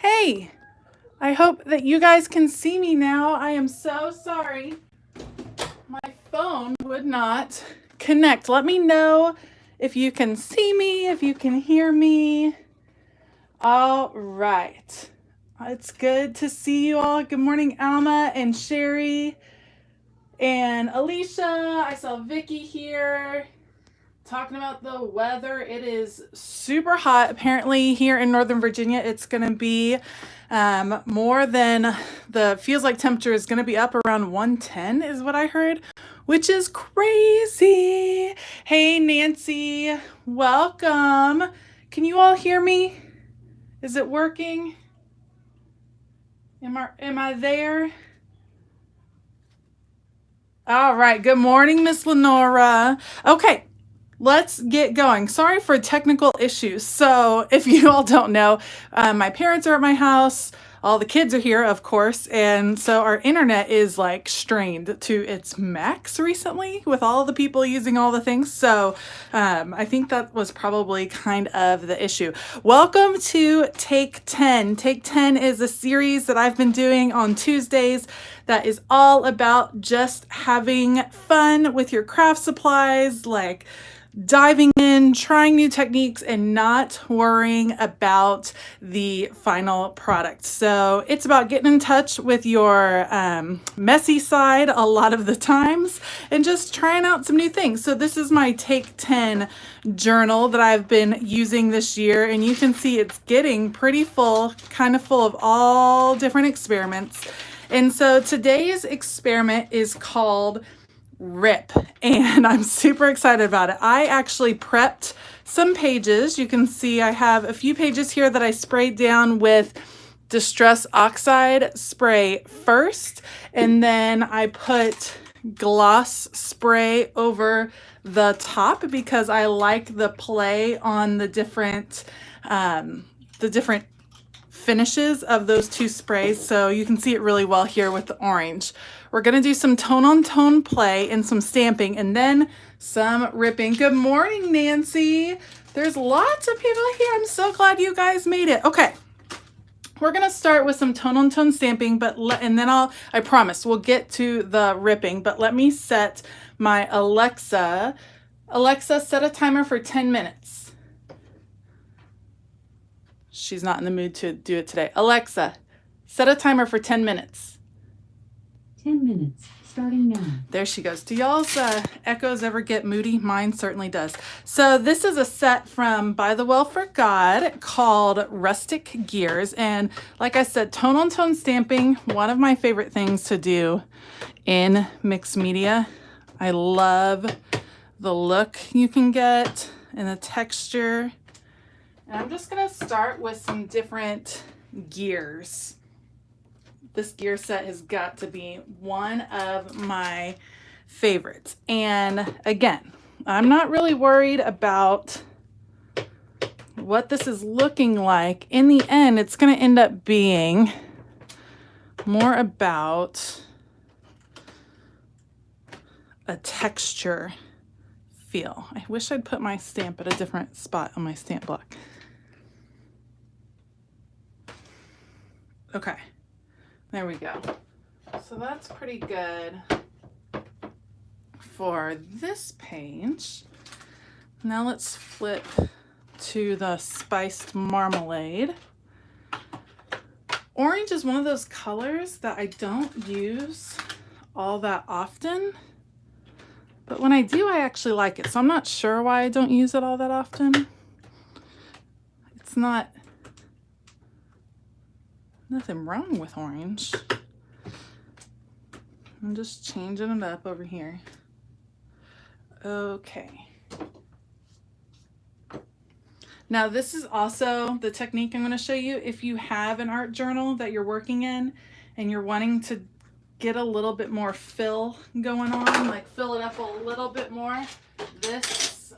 Hey, I hope that you guys can see me now. I am so sorry. My phone would not connect. Let me know if you can see me, if you can hear me. All right. It's good to see you all. Good morning, Alma and Sherry and Alicia. I saw Vicky here talking about the weather. It is super hot. Apparently here in Northern Virginia, it's going to be more than the feels like temperature is going to be up around 110 is what I heard, which is crazy. Hey, Nancy, welcome. Can you all hear me? Is it working? Am I there? All right. Good morning, Miss Lenora. Okay. Let's get going. Sorry for technical issues. So if you all don't know, my parents are at my house. All the kids are here, of course. And so our internet is like strained to its max recently with all the people using all the things. So I think that was probably kind of the issue. Welcome to Take 10. Take 10 is a series that I've been doing on Tuesdays that is all about just having fun with your craft supplies, like diving in, trying new techniques, and not worrying about the final product. So it's about getting in touch with your messy side a lot of the times and just trying out some new things. So this is my Take 10 journal that I've been using this year, and you can see it's getting pretty full, kind of full of all different experiments. And so today's experiment is called Rip, and I'm super excited about it. I actually prepped some pages. You can see I have a few pages here that I sprayed down with Distress Oxide spray first, and then I put gloss spray over the top because I like the play on the different finishes of those two sprays. So you can see it really well here with the orange. We're going to do some tone on tone play and some stamping and then some ripping. Good morning, Nancy. There's lots of people here. I'm so glad you guys made it. Okay. We're going to start with some tone on tone stamping, and then I promise we'll get to the ripping, but let me set my Alexa. Alexa, set a timer for 10 minutes. She's not in the mood to do it today. Alexa, set a timer for 10 minutes. 10 minutes, starting now. There she goes. Do y'all's echoes ever get moody? Mine certainly does. So this is a set from By the Well for God called Rustic Gears. And like I said, tone on tone stamping, one of my favorite things to do in mixed media. I love the look you can get and the texture. And I'm just going to start with some different gears. This gear set has got to be one of my favorites. And again, I'm not really worried about what this is looking like. In the end, it's going to end up being more about a texture feel. I wish I'd put my stamp at a different spot on my stamp block. Okay, there we go. So that's pretty good for this page. Now let's flip to the spiced marmalade. Orange is one of those colors that I don't use all that often, but when I do, I actually like it. So I'm not sure why I don't use it all that often. It's nothing wrong with orange. I'm just changing it up over here. Okay. Now this is also the technique I'm going to show you if you have an art journal that you're working in and you're wanting to get a little bit more fill going on, like fill it up a little bit more. This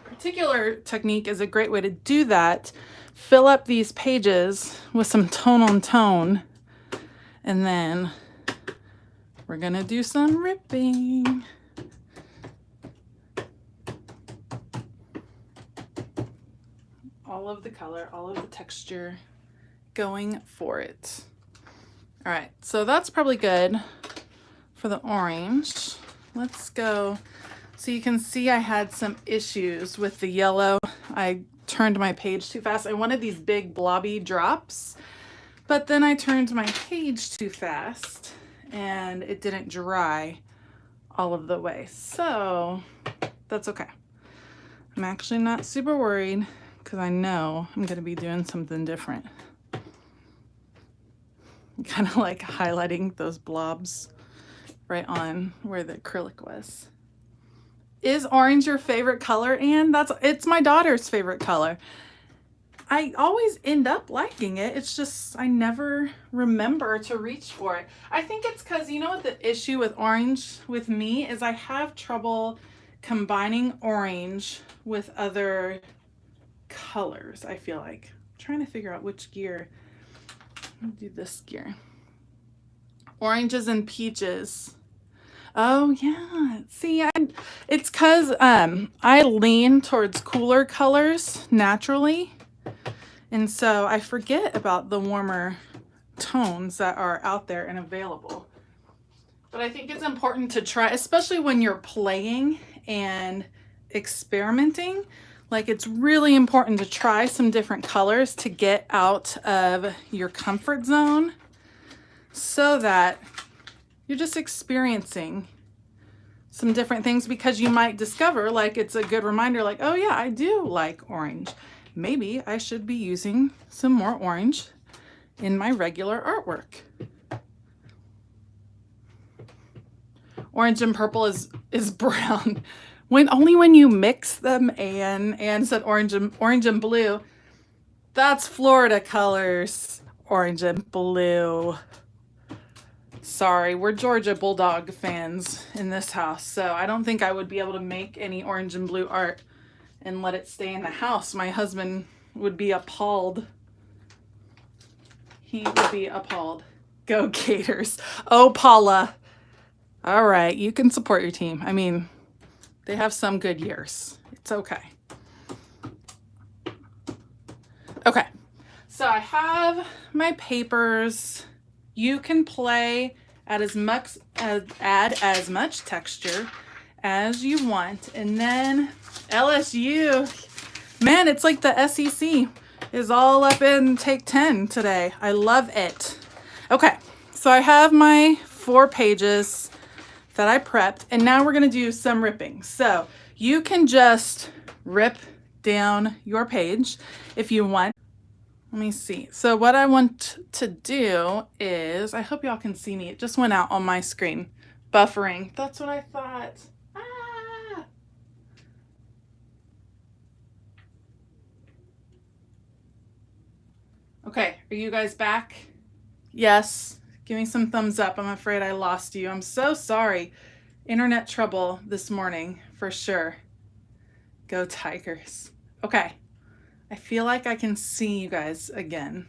particular technique is a great way to do that. Fill up these pages with some tone on tone, and then we're going to do some ripping. All of the color, all of the texture going for it. All right, so that's probably good for the orange. Let's go. So you can see I had some issues with the yellow. I turned my page too fast. I wanted these big blobby drops, but then I turned my page too fast and it didn't dry all of the way. So that's okay. I'm actually not super worried because I know I'm going to be doing something different. Kind of like highlighting those blobs right on where the acrylic was. Is orange your favorite color, Anne? It's my daughter's favorite color. I always end up liking it. It's just I never remember to reach for it. I think it's because, you know what the issue with orange with me is, I have trouble combining orange with other colors, I feel like. I'm trying to figure out which gear. I'll do this gear. Oranges and peaches. Oh yeah. See, it's because I lean towards cooler colors naturally. And so I forget about the warmer tones that are out there and available. But I think it's important to try, especially when you're playing and experimenting. Like, it's really important to try some different colors to get out of your comfort zone so that you're just experiencing some different things, because you might discover, like, it's a good reminder, like, oh yeah, I do like orange. Maybe I should be using some more orange in my regular artwork. Orange and purple is brown. Only when you mix them, and said orange and blue. That's Florida colors. Orange and blue. Sorry, we're Georgia Bulldog fans in this house, so I don't think I would be able to make any orange and blue art and let it stay in the house. My husband would be appalled. He would be appalled. Go Gators. Oh, Paula. All right, you can support your team. I mean, they have some good years. It's okay. Okay, so I have my papers. You can play add as much texture as you want. And then LSU, man, it's like the SEC is all up in take 10 today. I love it. Okay, so I have my 4 pages that I prepped, and now we're gonna do some ripping. So you can just rip down your page if you want. Let me see. So what I want to do is, I hope y'all can see me. It just went out on my screen. Buffering. That's what I thought. Ah! Okay, are you guys back? Yes. Give me some thumbs up. I'm afraid I lost you. I'm so sorry. Internet trouble this morning for sure. Go Tigers. Okay. I feel like I can see you guys again.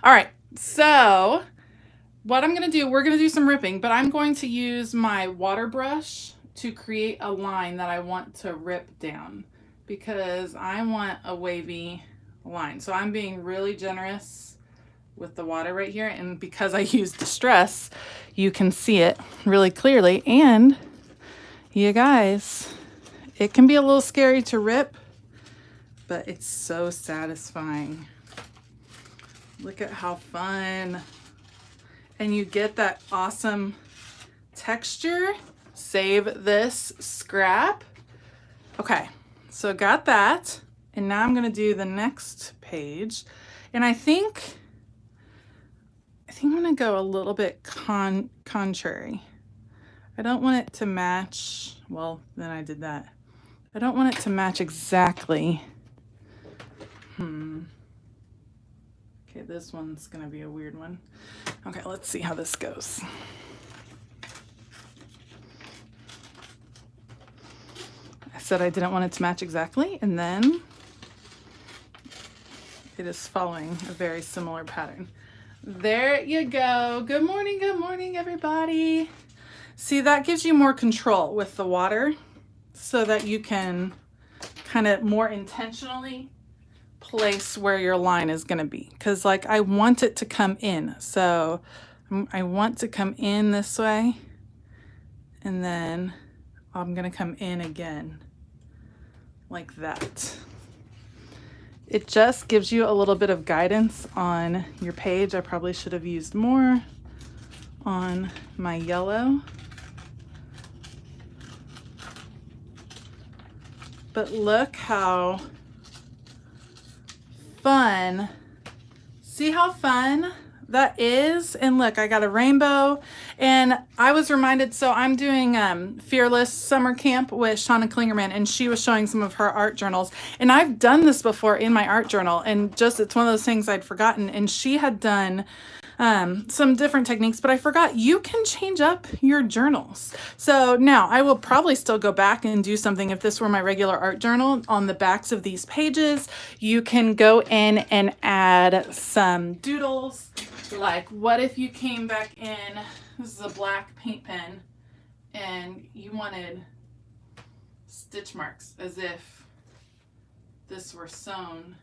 All right, so what I'm gonna do, we're gonna do some ripping, but I'm going to use my water brush to create a line that I want to rip down, because I want a wavy line. So I'm being really generous with the water right here, and because I used Distress, you can see it really clearly. And you guys, it can be a little scary to rip, but it's so satisfying. Look at how fun. And you get that awesome texture. Save this scrap. Okay, so got that. And now I'm gonna do the next page. And I think I'm gonna go a little bit contrary. I don't want it to match, well, then I did that. I don't want it to match exactly. Okay, this one's gonna be a weird one. Okay, let's see how this goes. I said I didn't want it to match exactly, and then it is following a very similar pattern. There you go. Good morning, everybody. See, that gives you more control with the water so that you can kind of more intentionally place where your line is going to be, because like I want it to come in. So I want to come in this way, and then I'm going to come in again like that. It just gives you a little bit of guidance on your page. I probably should have used more on my yellow. But look how fun. See how fun that is? And look, I got a rainbow, and I was reminded, so I'm doing Fearless Summer Camp with Shauna Klingerman, and she was showing some of her art journals. And I've done this before in my art journal, and just, it's one of those things I'd forgotten. And she had done some different techniques, but I forgot you can change up your journals. So now I will probably still go back and do something. If this were my regular art journal, on the backs of these pages, you can go in and add some doodles. Like, what if you came back in, this is a black paint pen, and you wanted stitch marks as if this were sewn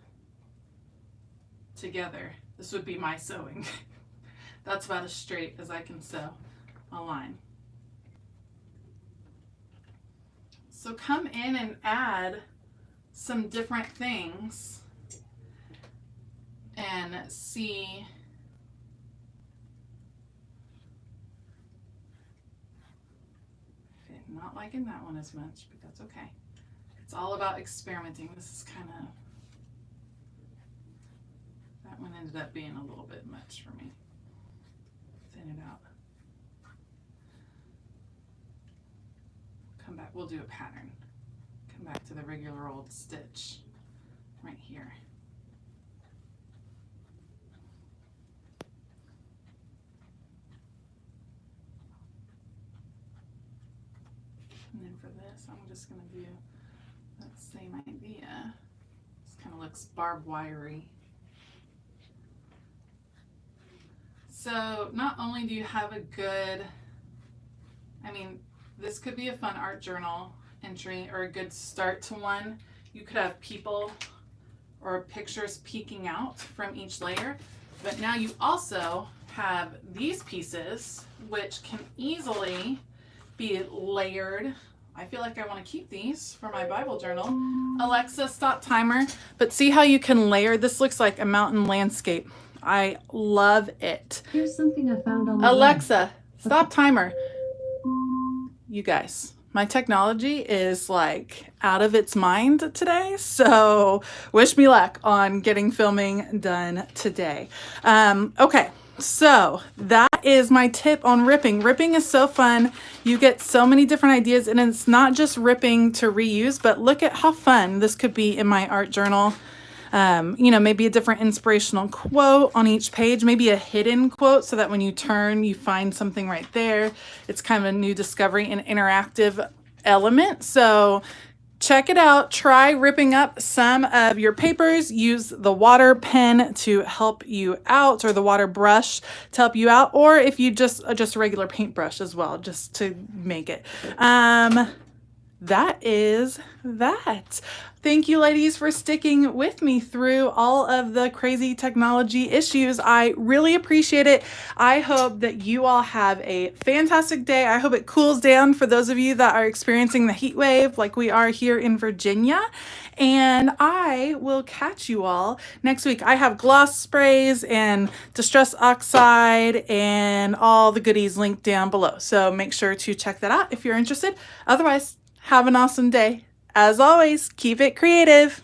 together. This would be my sewing. That's about as straight as I can sew a line. So come in and add some different things and see not liking that one as much, but that's okay. It's all about experimenting. This is kind of, that one ended up being a little bit much for me. Thin it out. Come back, we'll do a pattern. Come back to the regular old stitch right here. And then for this, I'm just going to do that same idea. This kind of looks barbed wiry. So not only do you have a good, I mean, this could be a fun art journal entry or a good start to one. You could have people or pictures peeking out from each layer, but now you also have these pieces which can easily be layered. I feel like I want to keep these for my Bible journal. Alexa, stop timer. But see how you can layer? This looks like a mountain landscape. I love it. Here's something I found on the Alexa, stop timer. You guys, my technology is like out of its mind today. So wish me luck on getting filming done today. Okay. So that is my tip on ripping. Ripping is so fun. You get so many different ideas, and it's not just ripping to reuse, but look at how fun this could be in my art journal. You know, maybe a different inspirational quote on each page, maybe a hidden quote so that when you turn, you find something right there. It's kind of a new discovery and interactive element. So check it out. Try ripping up some of your papers. Use the water pen to help you out, or the water brush to help you out, or if you just a regular paintbrush as well, just to make it. That is that. Thank you, ladies, for sticking with me through all of the crazy technology issues. I really appreciate it. I hope that you all have a fantastic day. I hope it cools down for those of you that are experiencing the heat wave like we are here in Virginia. And I will catch you all next week. I have gloss sprays and distress oxide and all the goodies linked down below. So make sure to check that out if you're interested. Otherwise, have an awesome day. As always, keep it creative.